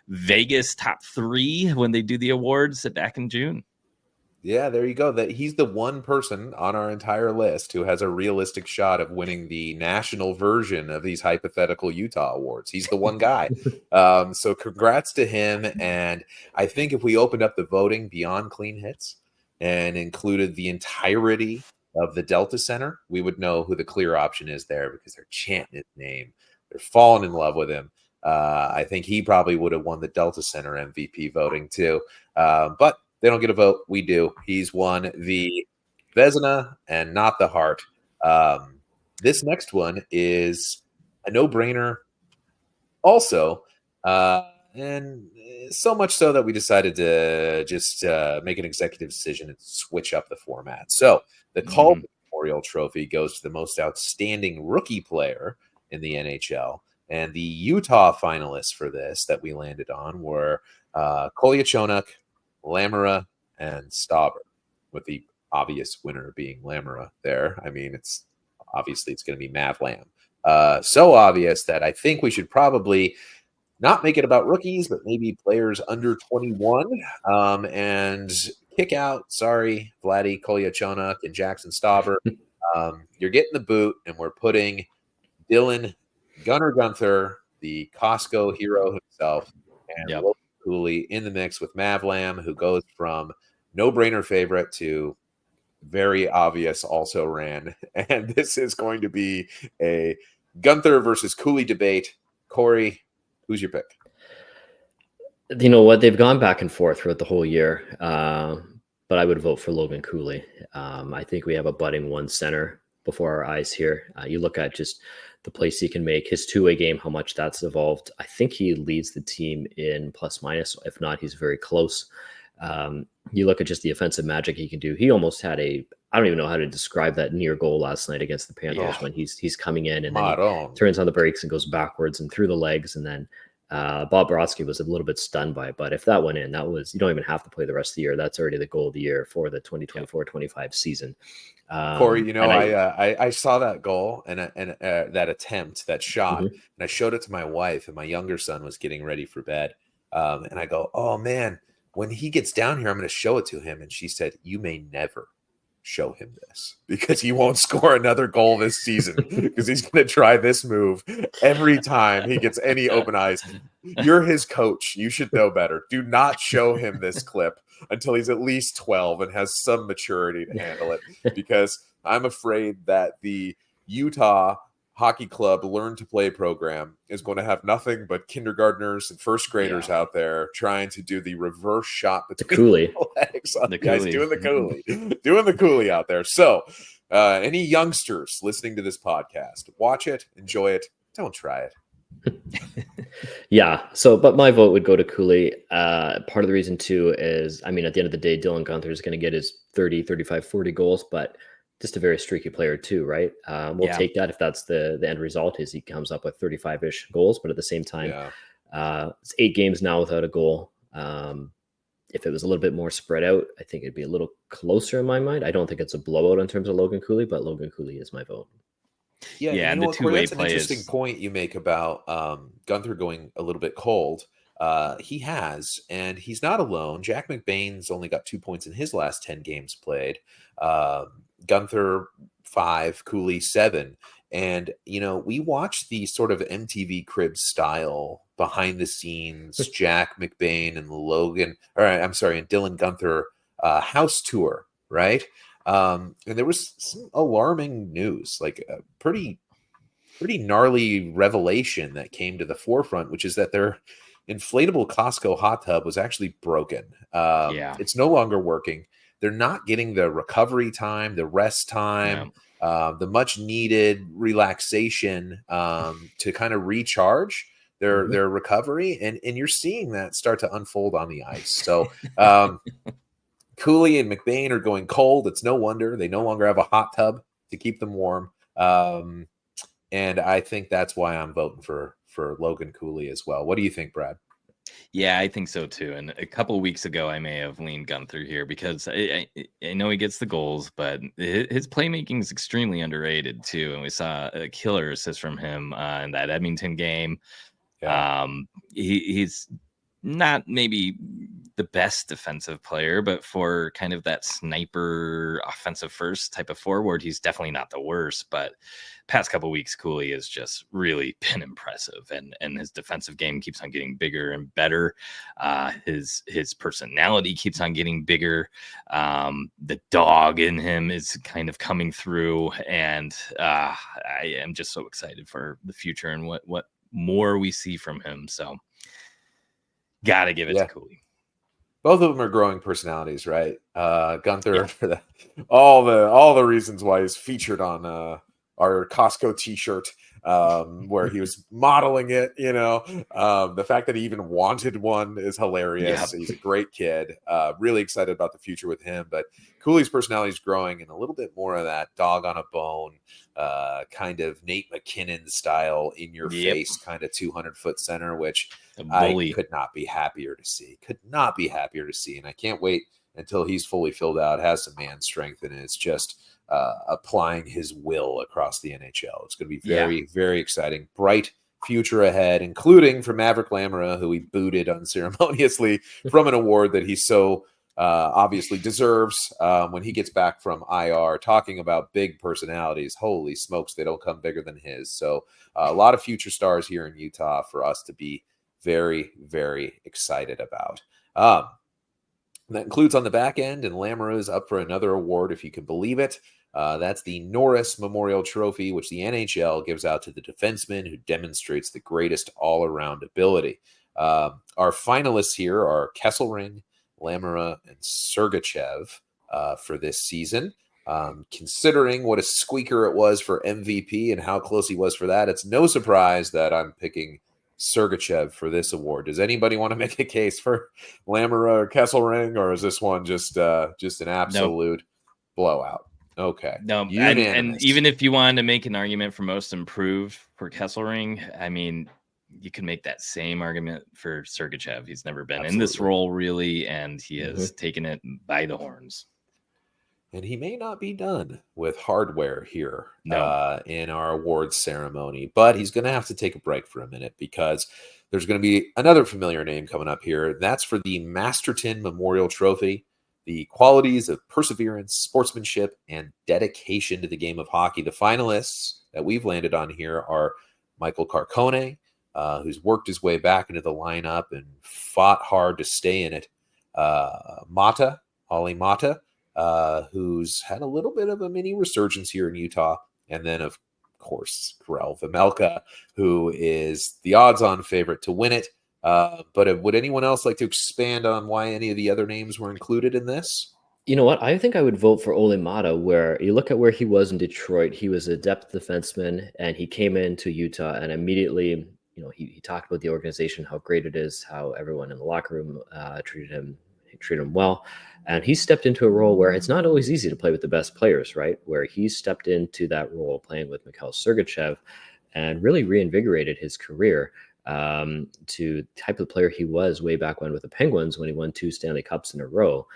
Vegas top 3 when they do the awards back in June.
Yeah, there you go. That he's the one person on our entire list who has a realistic shot of winning the national version of these hypothetical Utah awards. He's the one guy. So congrats to him. And I think if we opened up the voting beyond clean hits and included the entirety of the Delta Center, we would know who the clear option is there because they're chanting his name. They're falling in love with him. I think he probably would have won the Delta Center MVP voting too. But they don't get a vote. We do. He's won the Vezina and not the Hart. This next one is a no-brainer also. And so much so that we decided to just make an executive decision and switch up the format. So the Calder Memorial Trophy goes to the most outstanding rookie player in the NHL. And the Utah finalists for this that we landed on were Kolyachonok, Lamora, and Stauber, with the obvious winner being Lamora there. I mean, it's going to be Mav Lam. So obvious that I think we should probably not make it about rookies, but maybe players under 21 and kick out, Vladdy Kolyachonok and Jackson Stauber. You're getting the boot, and we're putting Dylan Gunnar Gunther, the Costco hero himself, and Logan Cooley in the mix with Mav Lam, who goes from no-brainer favorite to very obvious also ran. And this is going to be a Gunther versus Cooley debate. Corey, who's your pick?
You know what? They've gone back and forth throughout the whole year, but I would vote for Logan Cooley. I think we have a budding one center before our eyes here. You look at just the place he can make, his two-way game, how much that's evolved. I think he leads the team in plus minus. If not, he's very close. You look at just the offensive magic he can do. He almost had I don't even know how to describe that near goal last night against the Panthers when he's coming in and then he turns on the brakes and goes backwards and through the legs. And then Bob Brodsky was a little bit stunned by it. But if that went in, you don't even have to play the rest of the year. That's already the goal of the year for the 2024-25 season.
Corey, I saw that goal and that attempt, that shot, and I showed it to my wife, and my younger son was getting ready for bed. And I go, oh, man, when he gets down here, I'm going to show it to him. And she said, you may never show him this because he won't score another goal this season because he's going to try this move every time he gets any open eyes. You're his coach. You should know better. Do not show him this clip until he's at least 12 and has some maturity to handle it, because I'm afraid that the Utah Hockey Club Learn to Play program is going to have nothing but kindergartners and first graders out there trying to do the reverse shot between the legs on the guys doing the Cooley out there. So any youngsters listening to this podcast, watch it, enjoy it, don't try it.
But my vote would go to Cooley. Part of the reason too is, I mean, at the end of the day, Dylan Gunther is going to get his 30, 35, 40 goals, but just a very streaky player too, right? We'll take that if that's the end result is he comes up with 35-ish goals, but at the same time, it's 8 games now without a goal. If it was a little bit more spread out, I think it'd be a little closer in my mind. I don't think it's a blowout in terms of Logan Cooley, but Logan Cooley is my vote.
And the two-way
play. That's an interesting point you make about Gunther going a little bit cold. He has, and he's not alone. Jack McBain's only got 2 points in his last 10 games played. Gunther 5, Cooley 7. And, we watched the sort of MTV Cribs style behind the scenes, Jack McBain and and Dylan Gunther house tour, right? And there was some alarming news, like a pretty gnarly revelation that came to the forefront, which is that their inflatable Costco hot tub was actually broken. It's no longer working. They're not getting the recovery time, the rest time, the much needed relaxation to kind of recharge their recovery. And you're seeing that start to unfold on the ice. So Cooley and McBain are going cold. It's no wonder. They no longer have a hot tub to keep them warm. And I think that's why I'm voting for Logan Cooley as well. What do you think, Brad?
Yeah, I think so too. And a couple of weeks ago, I may have leaned Gunther here because I know he gets the goals, but his playmaking is extremely underrated too. And we saw a killer assist from him in that Edmonton game. He's not maybe the best defensive player, but for kind of that sniper offensive first type of forward, he's definitely not the worst. But past couple weeks, Cooley has just really been impressive, and his defensive game keeps on getting bigger and better. His personality keeps on getting bigger. The dog in him is kind of coming through, and I am just so excited for the future and what more we see from him. So got to give it to Cooley.
Both of them are growing personalities, right? Gunther, for all the reasons why he's featured on our Costco T-shirt, where he was modeling it. The fact that he even wanted one is hilarious. He's a great kid. Really excited about the future with him. But Cooley's personality is growing, and a little bit more of that dog on a bone, kind of Nate McKinnon style, in your face, kind of 200-foot center, which I could not be happier to see. And I can't wait until he's fully filled out, has some man strength, and it's just applying his will across the NHL. It's going to be very, very exciting. Bright future ahead, including for Maverick Lamora, who he booted unceremoniously from an award that he so obviously deserves when he gets back from IR. Talking about big personalities, holy smokes, they don't come bigger than his. So a lot of future stars here in Utah for us to be very, very excited about. That includes on the back end, and Lamora is up for another award, if you can believe it. That's the Norris Memorial Trophy, which the NHL gives out to the defenseman who demonstrates the greatest all-around ability. Our finalists here are Kesselring, Lamora, and Sergachev for this season. Considering what a squeaker it was for MVP and how close he was for that, it's no surprise that I'm picking Sergachev for this award. Does anybody want to make a case for Lamora or Kesselring, or is this one just an absolute blowout? Okay.
No, and even if you wanted to make an argument for most improved for Kesselring, I mean, you can make that same argument for Sergachev. He's never been in this role really, and he has taken it by the horns.
And he may not be done with hardware here in our awards ceremony, but he's going to have to take a break for a minute because there's going to be another familiar name coming up here. That's for the Masterton Memorial Trophy. The qualities of perseverance, sportsmanship, and dedication to the game of hockey. The finalists that we've landed on here are Michael Carcone, who's worked his way back into the lineup and fought hard to stay in it. Olli Mata, who's had a little bit of a mini resurgence here in Utah. And then, of course, Karel Vejmelka, who is the odds-on favorite to win it. But would anyone else like to expand on why any of the other names were included in this?
You know what? I think I would vote for Olli Mata, where you look at where he was in Detroit. He was a depth defenseman, and he came into Utah and immediately, he talked about the organization, how great it is, how everyone in the locker room treated him well. And he stepped into a role where it's not always easy to play with the best players, right? Where he stepped into that role playing with Mikhail Sergachev and really reinvigorated his career to the type of player he was way back when with the Penguins, when he won 2 Stanley Cups in a row.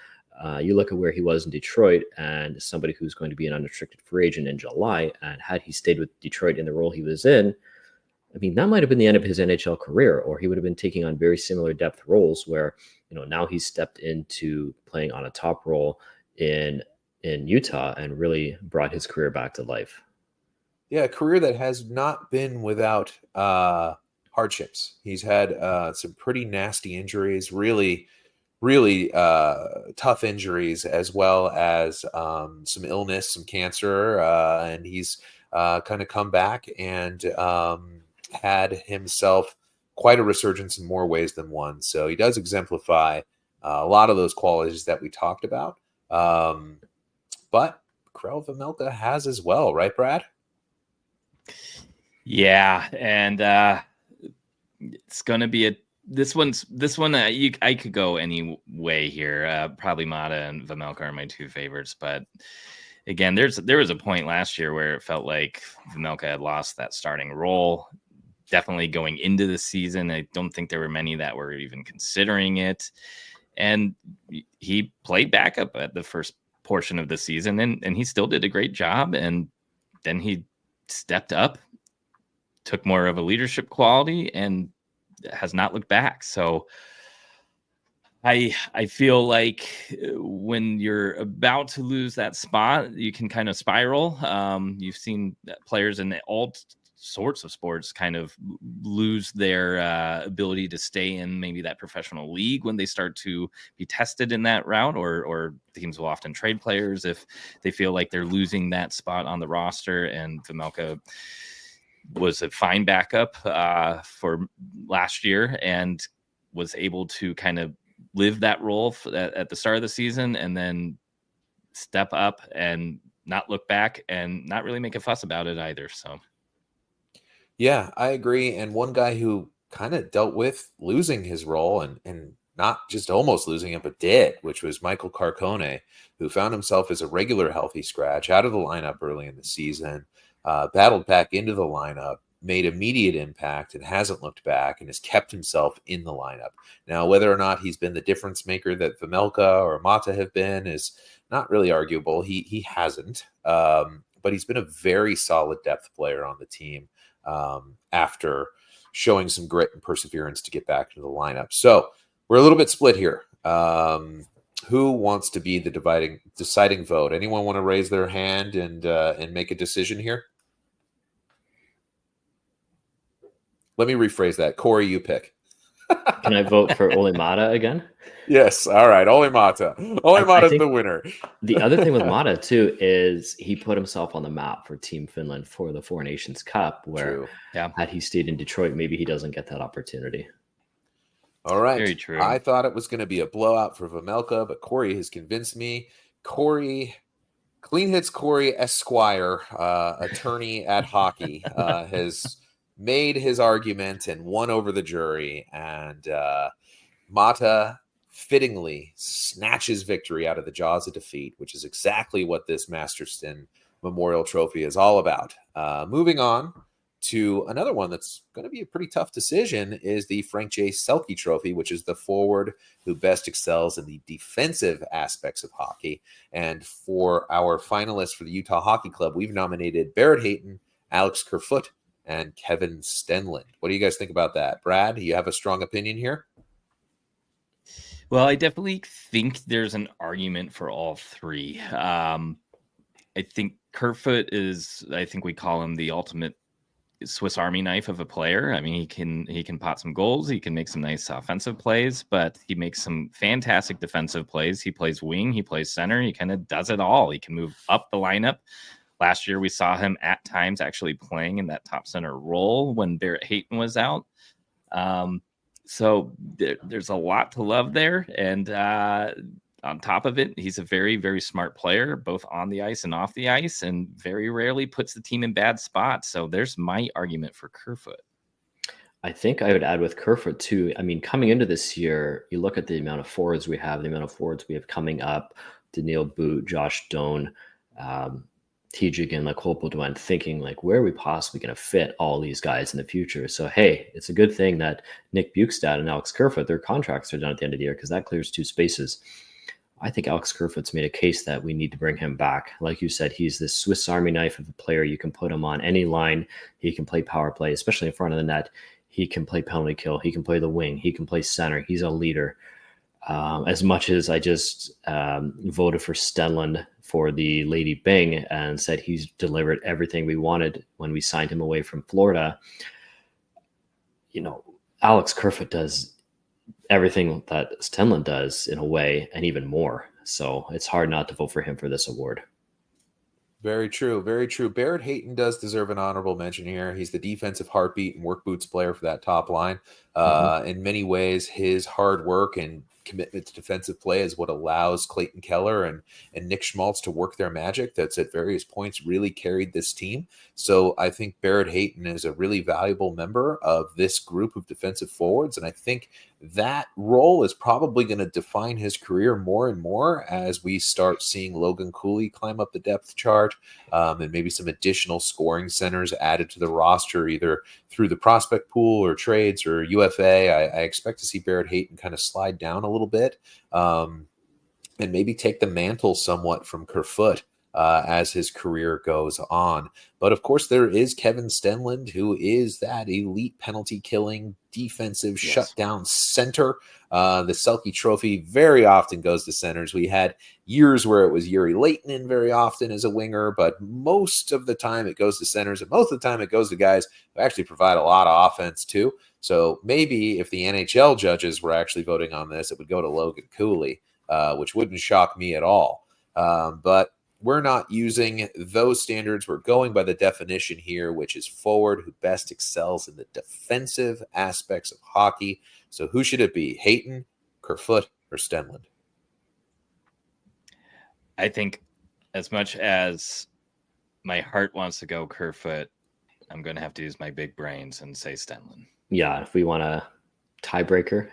You look at where he was in Detroit, and somebody who's going to be an unrestricted free agent in July, and had he stayed with Detroit in the role he was in, I mean, that might have been the end of his NHL career, or he would have been taking on very similar depth roles where, now he's stepped into playing on a top role in Utah and really brought his career back to life.
Yeah, a career that has not been without hardships. He's had some pretty nasty injuries, really, really tough injuries, as well as some illness, some cancer, and he's kind of come back and had himself quite a resurgence in more ways than one. So he does exemplify a lot of those qualities that we talked about. But Karel Vejmelka has as well, right, Brad?
Yeah, and it's going to be this one. I could go any way here. Probably Mata and Vejmelka are my 2 favorites, but again, there was a point last year where it felt like Vejmelka had lost that starting role. Definitely going into the season, I don't think there were many that were even considering it. And he played backup at the first portion of the season, and he still did a great job. And then he stepped up, took more of a leadership quality, and has not looked back. So I feel like when you're about to lose that spot, you can kind of spiral. You've seen players in all sorts of sports kind of lose their ability to stay in maybe that professional league when they start to be tested in that route, or teams will often trade players if they feel like they're losing that spot on the roster. And Vejmelka was a fine backup for last year and was able to kind of live that role at the start of the season and then step up and not look back and not really make a fuss about it either. So,
yeah, I agree. And one guy who kind of dealt with losing his role and not just almost losing it, but did, which was Michael Carcone, who found himself as a regular healthy scratch out of the lineup early in the season, battled back into the lineup, made immediate impact and hasn't looked back and has kept himself in the lineup. Now, whether or not he's been the difference maker that Vejmelka or Mata have been is not really arguable. He hasn't, but he's been a very solid depth player on the team after showing some grit and perseverance to get back into the lineup. So we're a little bit split here. Who wants to be the deciding vote? Anyone want to raise their hand and make a decision here? Let me rephrase that. Corey, you pick.
Can I vote for Ole Mata again?
Yes. All right. Ole Mata. Ole Mata's the winner.
The other thing with Mata, too, is he put himself on the map for Team Finland for the Four Nations Cup, where had he stayed in Detroit, maybe he doesn't get that opportunity.
All right.
Very true.
I thought it was going to be a blowout for Vejmelka, but Corey has convinced me. Corey, Clean Hits Corey Esquire, attorney at hockey, has made his argument and won over the jury. And Mata fittingly snatches victory out of the jaws of defeat, which is exactly what this Masterton Memorial Trophy is all about. Moving on to another one that's going to be a pretty tough decision is the Frank J. Selke Trophy, which is the forward who best excels in the defensive aspects of hockey. And for our finalists for the Utah Hockey Club, we've nominated Barrett Hayton, Alex Kerfoot, and Kevin Stenlund. What do you guys think about that? Brad, do you have a strong opinion here?
Well, I definitely think there's an argument for all three. I think Kerfoot is, I think we call him the ultimate Swiss Army knife of a player. I mean, he can pot some goals, he can make some nice offensive plays, but he makes some fantastic defensive plays. He plays wing, he plays center, he kind of does it all. He can move up the lineup. Last year, we saw him at times actually playing in that top center role when Barrett Hayton was out. So there's a lot to love there. And on top of it, he's a very, very smart player, both on the ice and off the ice, and very rarely puts the team in bad spots. So there's my argument for Kerfoot.
I think I would add with Kerfoot too. I mean, coming into this year, you look at the amount of forwards we have, coming up, Daniil Boot, Josh Doan, Tijigan, like Cole Baudouin, thinking like, where are we possibly going to fit all these guys in the future? So, hey, it's a good thing that Nick Bjugstad and Alex Kerfoot, their contracts are done at the end of the year because that clears two spaces. I think Alex Kerfoot's made a case that we need to bring him back. Like you said, he's this Swiss Army knife of a player. You can put him on any line. He can play power play, especially in front of the net. He can play penalty kill. He can play the wing. He can play center. He's a leader. As much as I just voted for Stenlund for the Lady Byng and said he's delivered everything we wanted when we signed him away from Florida, you know, Alex Kerfoot does everything that Stenlund does in a way and even more. So it's hard not to vote for him for this award.
Very true. Very true. Barrett Hayton does deserve an honorable mention here. He's the defensive heartbeat and work boots player for that top line. In many ways, his hard work and commitment to defensive play is what allows Clayton Keller and Nick Schmaltz to work their magic that's at various points really carried this team. So I think Barrett Hayton is a really valuable member of this group of defensive forwards. And I think that role is probably going to define his career more and more as we start seeing Logan Cooley climb up the depth chart and maybe some additional scoring centers added to the roster, either through the prospect pool or trades or UFA. I expect to see Barrett Hayton kind of slide down a little bit and maybe take the mantle somewhat from Kerfoot as his career goes on. But of course, there is Kevin Stenlund, who is that elite penalty killing defensive shutdown center. The Selke Trophy very often goes to centers. We had years where it was Yuri Lehtinen very often as a winger, but most of the time it goes to centers, and most of the time it goes to guys who actually provide a lot of offense too. So maybe if the NHL judges were actually voting on this, it would go to Logan Cooley, which wouldn't shock me at all. But we're not using those standards. We're going by the definition here, which is forward who best excels in the defensive aspects of hockey. So who should it be? Hayton, Kerfoot, or Stenlund?
I think as much as my heart wants to go Kerfoot, I'm going to have to use my big brains and say Stenlund.
Yeah, if we want a tiebreaker,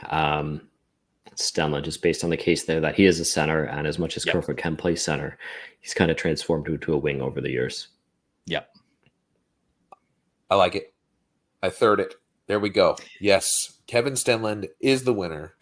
Stenlund, just based on the case there that he is a center, and as much as Kerfoot can play center, he's kind of transformed into a wing over the years.
Yep.
I like it. I third it. There we go. Yes, Kevin Stenlund is the winner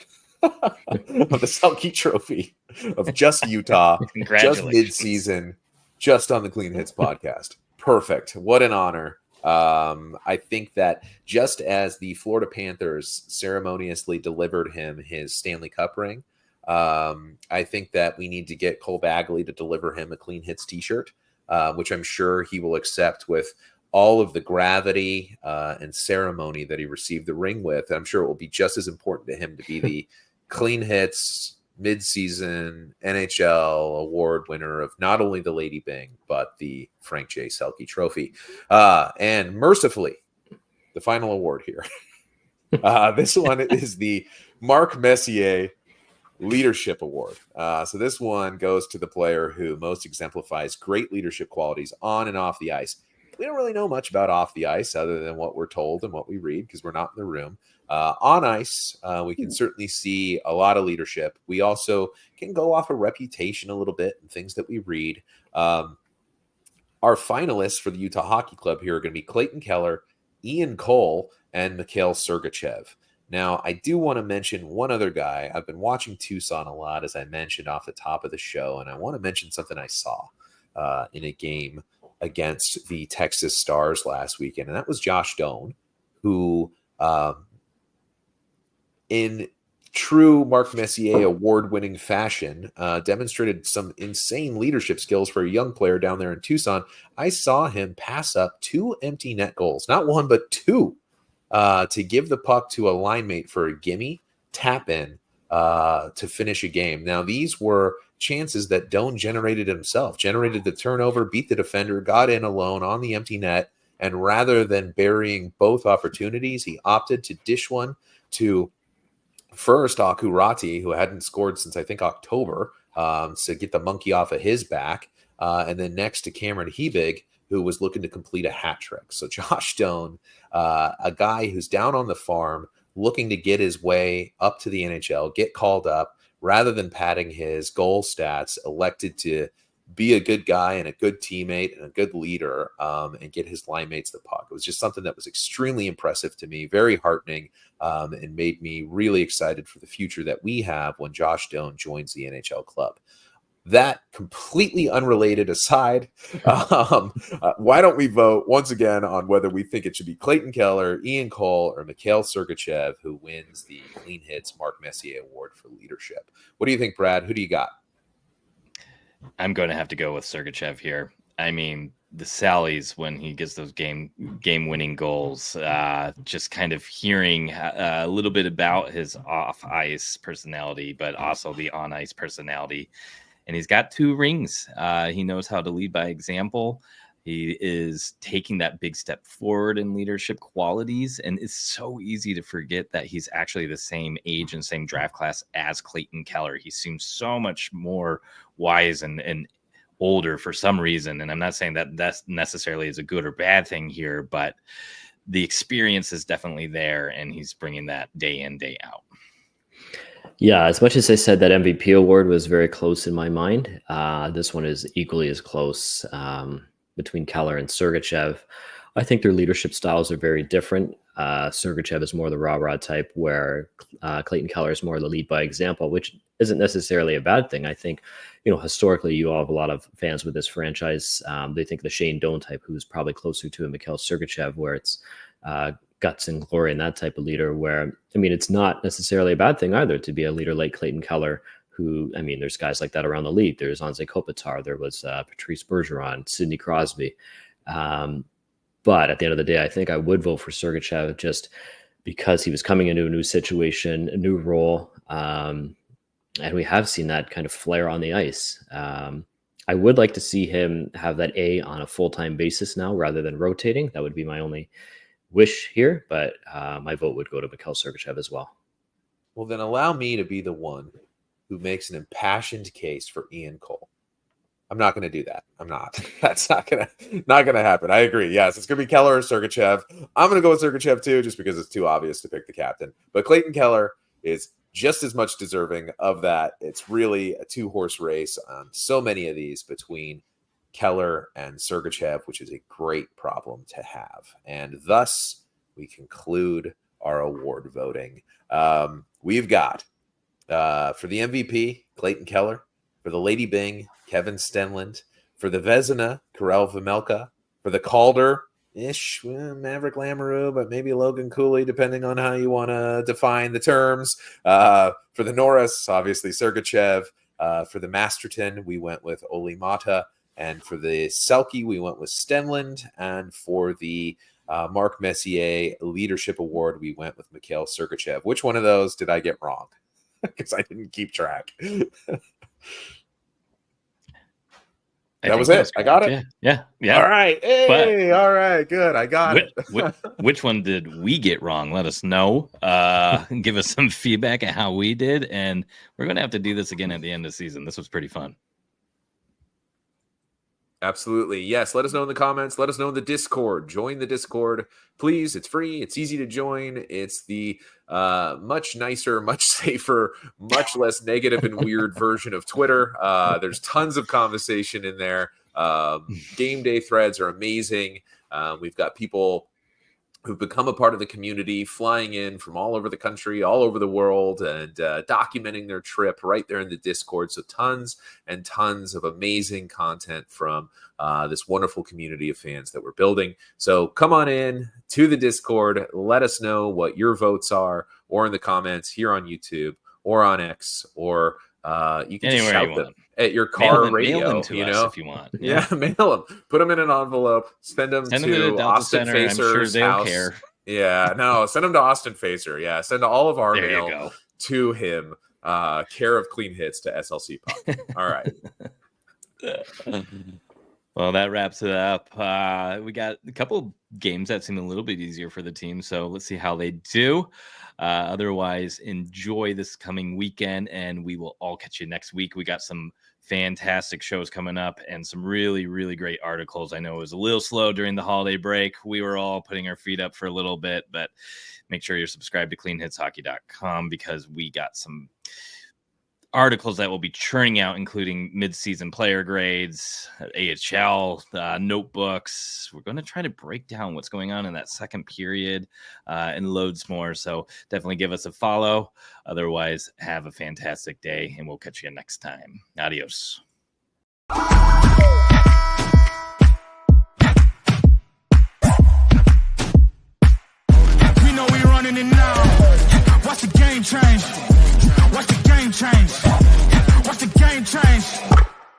of the Selke Trophy of just Utah, just mid-season, just on the Clean Hits podcast. Perfect. What an honor. I think that just as the Florida Panthers ceremoniously delivered him his Stanley Cup ring, I think that we need to get Cole Bagley to deliver him a Clean Hits t-shirt, which I'm sure he will accept with all of the gravity and ceremony that he received the ring with. I'm sure it will be just as important to him to be the Clean Hits mid-season NHL award winner of not only the Lady Byng, but the Frank J. Selke Trophy. And mercifully, the final award here. This one is the Mark Messier Leadership Award. So this one goes to the player who most exemplifies great leadership qualities on and off the ice. We don't really know much about off the ice other than what we're told and what we read because we're not in the room. On ice, we can certainly see a lot of leadership. We also can go off a reputation a little bit and things that we read. Our finalists for the Utah Hockey Club here are going to be Clayton Keller, Ian Cole, and Mikhail Sergachev. Now, I do want to mention one other guy. I've been watching Tucson a lot, as I mentioned off the top of the show, and I want to mention something I saw in a game against the Texas Stars last weekend, and that was Josh Doan, who in true Mark Messier award-winning fashion, demonstrated some insane leadership skills for a young player down there in Tucson. I saw him pass up 2 empty net goals, not one, but 2, to give the puck to a line mate for a gimme tap in to finish a game. Now, these were chances that Doan generated himself, generated the turnover, beat the defender, got in alone on the empty net, and rather than burying both opportunities, he opted to dish one to first Aku Rati, who hadn't scored since I think October, to get the monkey off of his back, and then next to Cameron Hebig, who was looking to complete a hat trick. So Josh Doan, a guy who's down on the farm, looking to get his way up to the NHL, get called up, rather than padding his goal stats, elected to be a good guy and a good teammate and a good leader, and get his line mates the puck. It was just something that was extremely impressive to me, very heartening, and made me really excited for the future that we have when Josh Doan joins the NHL club. That completely unrelated aside, why don't we vote once again on whether we think it should be Clayton Keller, Ian Cole, or Mikhail Sergachev who wins the Clean Hits Mark Messier Award for leadership? What do you think, Brad? Who do you got?
I'm going to have to go with Sergachev here. I mean, the sallies when he gets those game-winning goals, just kind of hearing a little bit about his off-ice personality, but also the on-ice personality. And he's got 2 rings. He knows how to lead by example. He is taking that big step forward in leadership qualities. And it's so easy to forget that he's actually the same age and same draft class as Clayton Keller. He seems so much more wise and older for some reason. And I'm not saying that that's necessarily is a good or bad thing here, but the experience is definitely there. And he's bringing that day in, day out.
Yeah, as much as I said that MVP award was very close in my mind, this one is equally as close between Keller and Sergachev. I think their leadership styles are very different. Sergachev is more the rah-rah type, where Clayton Keller is more the lead by example, which isn't necessarily a bad thing. I think, historically, you all have a lot of fans with this franchise. They think the Shane Doan type, who's probably closer to a Mikhail Sergachev, where it's guts and glory and that type of leader, where, it's not necessarily a bad thing either to be a leader like Clayton Keller, who, there's guys like that around the league. There's Anze Kopitar, there was Patrice Bergeron, Sidney Crosby. But at the end of the day, I think I would vote for Sergachev just because he was coming into a new situation, a new role. And we have seen that kind of flare on the ice. I would like to see him have that A on a full-time basis now rather than rotating. That would be my only wish here, but my vote would go to Mikhail Sergachev as well.
Well, then allow me to be the one who makes an impassioned case for Ian Cole. I'm not going to do that. I'm not. That's not going to happen. I agree. Yes, it's going to be Keller or Sergachev. I'm going to go with Sergachev too, just because it's too obvious to pick the captain. But Clayton Keller is just as much deserving of that. It's really a two-horse race on so many of these between Keller and Sergachev, which is a great problem to have. And thus, we conclude our award voting. We've got, for the MVP, Clayton Keller. For the Lady Byng, Kevin Stenlund. For the Vezina, Karel Vejmelka. For the Calder-ish, Maverick Lamoureux, but maybe Logan Cooley, depending on how you want to define the terms. For the Norris, obviously Sergachev. For the Masterton, we went with Olli Mata. And for the Selke, we went with Stenlund. And for the Mark Messier Leadership Award, we went with Mikhail Sergachev. Which one of those did I get wrong? Because I didn't keep track. That was it. I got it.
Yeah.
All right. Hey, all right. Good. I got it.
Which one did we get wrong? Let us know. Give us some feedback at how we did. And we're going to have to do this again at the end of the season. This was pretty fun.
Absolutely. Yes. Let us know in the comments. Let us know in the Discord. Join the Discord, please. It's free. It's easy to join. It's the much nicer, much safer, much less negative and weird version of Twitter. There's tons of conversation in there. Game day threads are amazing. We've got people who've become a part of the community, flying in from all over the country, all over the world, and documenting their trip right there in the Discord. So tons and tons of amazing content from this wonderful community of fans that we're building. So come on in to the Discord. Let us know what your votes are, or in the comments here on YouTube or on X, or you can just shout them at your car radio,
mail them to us if you want.
Yeah, mail them. Put them in an envelope. Send them to Austin
Center.
Facer's house. Care. Yeah, no, send them to Austin Facer. Yeah, send all of our mail to him. Care of Clean Hits to SLC Puck. All right.
Well, that wraps it up. We got a couple games that seem a little bit easier for the team, so let's see how they do. Otherwise, enjoy this coming weekend, and we will all catch you next week. We got some fantastic shows coming up and some really, really great articles. I know it was a little slow during the holiday break. We were all putting our feet up for a little bit, but make sure you're subscribed to cleanhitshockey.com because we got some articles that will be churning out, including mid-season player grades, AHL notebooks. We're going to try to break down what's going on in that second period and loads more. So definitely give us a follow. Otherwise, have a fantastic day, and we'll catch you next time. Adios.
We know we running it now. Watch the game change. Watch the game change. Watch the game change.